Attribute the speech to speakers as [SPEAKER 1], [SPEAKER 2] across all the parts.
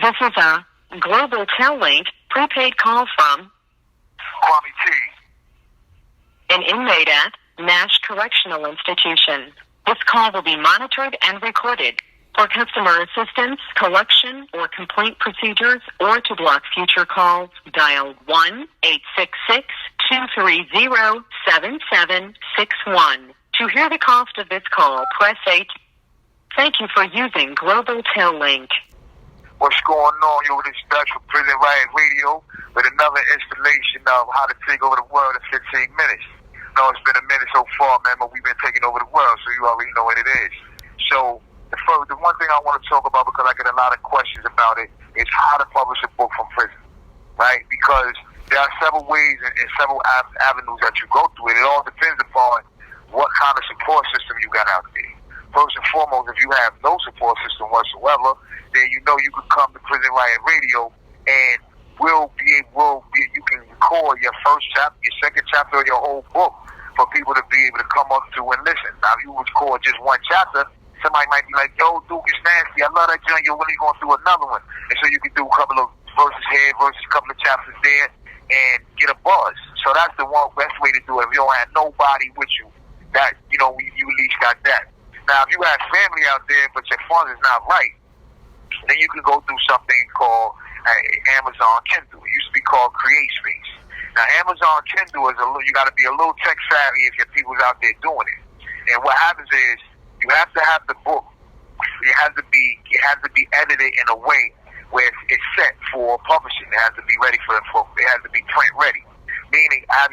[SPEAKER 1] This is a Global Tel Link prepaid call from
[SPEAKER 2] Kwame T.
[SPEAKER 1] an inmate at Nash Correctional Institution. This call will be monitored and recorded. For customer assistance, collection, or complaint procedures, or to block future calls, dial 1-866-230-7761. To hear the cost of this call, press 8. Thank you for using Global Tel Link.
[SPEAKER 2] What's going on? Yo, this is Dutch from Prison Riot Radio with another installation of How to Take Over the World in 15 minutes. No, it's been a minute so far, man, but we've been taking over the world, so you already know what it is. So, the one thing I want to talk about, because I get a lot of questions about it, is how to publish a book from prison, right? Because there are several ways and several avenues that you go through, and it all depends upon what kind of support system you got out there. First and foremost, if you have no support system whatsoever, then you know you can come to Prison Riot Radio and you can record your first chapter, your second chapter, or your whole book for people to be able to come up to and listen. Now, if you record just one chapter, somebody might be like, yo, Duke is nasty, I love that joint, when are you going to do another one? And so you can do a couple of verses here, versus a couple of chapters there, and get a buzz. So that's the best way to do it. If you don't have nobody with you, that, you at least got that. Now, if you have family out there, but your funds is not right, then you can go through something called Amazon Kindle. It used to be called Create Space. Now, Amazon Kindle you got to be a little tech savvy if your people's out there doing it. And what happens is you have to have the book. It has to be edited in a way where it's set for publishing. It has to be ready it has to be print ready. Meaning, I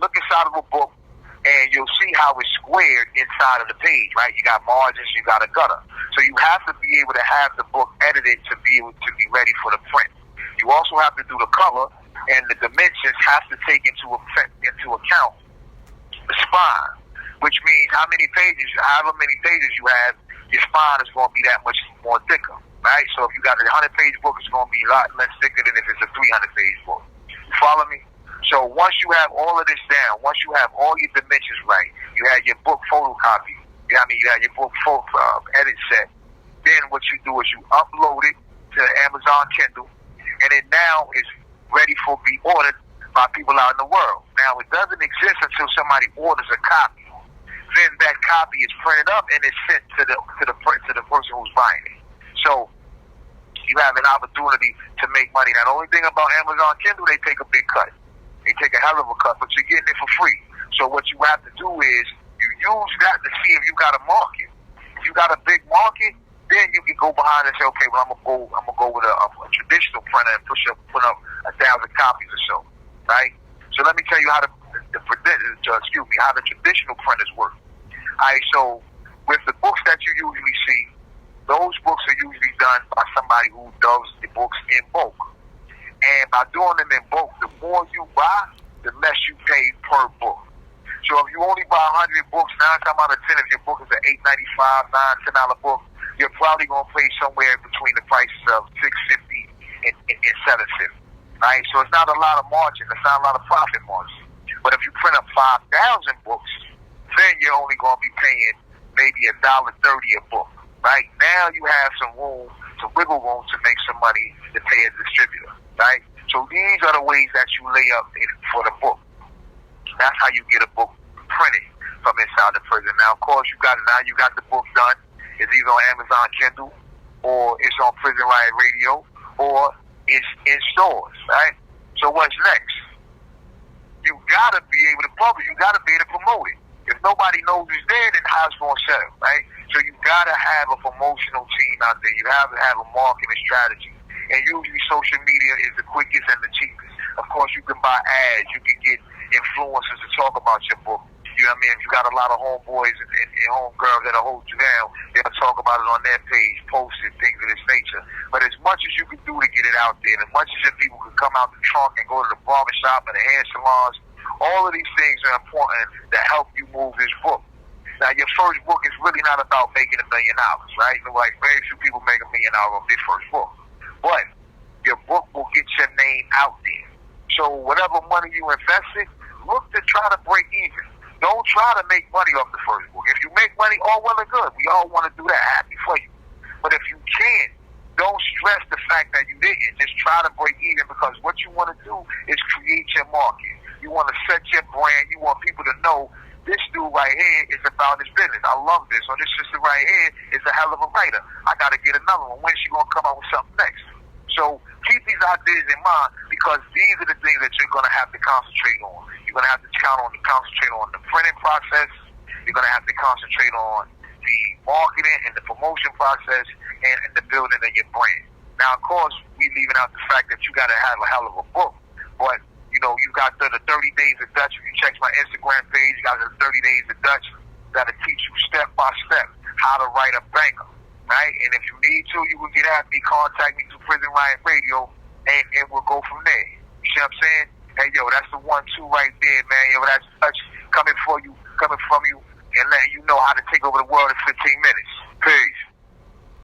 [SPEAKER 2] look inside of a book, and you'll see how it's squared inside of the page, right? You got margins, you got a gutter. So you have to be able to have the book edited to be able to be ready for the print. You also have to do the cover, and the dimensions have to take into account the spine, which means however many pages you have, your spine is going to be that much more thicker, right? So if you got a 100-page book, it's going to be a lot less thicker than if it's a 300-page book. You follow me? So once you have all of this down, once you have all your dimensions right, you have your book photocopy, you have your book edit set, then what you do is you upload it to Amazon Kindle, and it now is ready for be ordered by people out in the world. Now, it doesn't exist until somebody orders a copy. Then that copy is printed up and it's sent to the person who's buying it. So you have an opportunity to make money. Now, the only thing about Amazon Kindle, they take a big cut. They take a hell of a cut, but you're getting it for free. So what you have to do is you use that to see if you got a market. If you got a big market, then you can go behind and say, okay, well, I'm gonna go with a traditional printer and put up 1,000 copies or so, right? So let me tell you how the traditional printers work. All right, so with the books that you usually see, those books are usually done by somebody who does the books in bulk. And by doing them in bulk, the more you buy, the less you pay per book. So if you only buy 100 books, 9 times out of 10, if your book is an $8.95, $9, $10 book, you're probably going to pay somewhere between the prices of $6.50 and $7.50. Right? So it's not a lot of margin. It's not a lot of profit margin. But if you print up 5,000 books, then you're only going to be paying maybe $1.30 a book. Right? Now you have some wiggle room to make some money to pay a distributor. Right? So these are the ways that you lay up for the book. That's how you get a book printed from inside the prison. Now, of course, you got the book done. It's either on Amazon Kindle, or it's on Prison Riot Radio, or it's in stores, right? So what's next? You gotta be able to publish. You gotta be able to promote it. If nobody knows it's there, then how's it gonna sell, right? So you gotta have a promotional team out there. You have to have a marketing strategy. And usually social media is the quickest and the cheapest. Of course, you can buy ads. You can get influencers to talk about your book. You know what I mean? If you got a lot of homeboys and homegirls that'll hold you down, they'll talk about it on their page, post it, things of this nature. But as much as you can do to get it out there, and as much as your people can come out the trunk and go to the barbershop and the hair salons, all of these things are important to help you move this book. Now, your first book is really not about making $1 million, right? Like, very few people make $1 million off their first book. But your book will get your name out there. So whatever money you invested, look to try to break even. Don't try to make money off the first book. If you make money, all well and good. We all want to do that. Happy for you. But if you can't, don't stress the fact that you didn't. Just try to break even, because what you want to do is create your market. You want to set your brand. You want people to know this dude right here is about his business. I love this. Or this sister right here is a hell of a writer. I got to get another one. When's she going to come out with something next? So keep these ideas in mind, because these are the things that you're going to have to concentrate on. You're going to have to concentrate on the printing process. You're going to have to concentrate on the marketing and the promotion process and the building of your brand. Now, of course, we leaving out the fact that you got to have a hell of a book. But, you know, you got the 30 Days of Dutch. If you check my Instagram page, you got the 30 Days of Dutch. That'll teach you step by step how to write a banger, right? And if you need to, you will get at me, contact me through Prison Riot Radio, and we'll go from there. You see what I'm saying? Hey, yo, that's the 1-2 right there, man. Yo, that's Dutch coming from you, and letting you know how to take over the world in 15 minutes.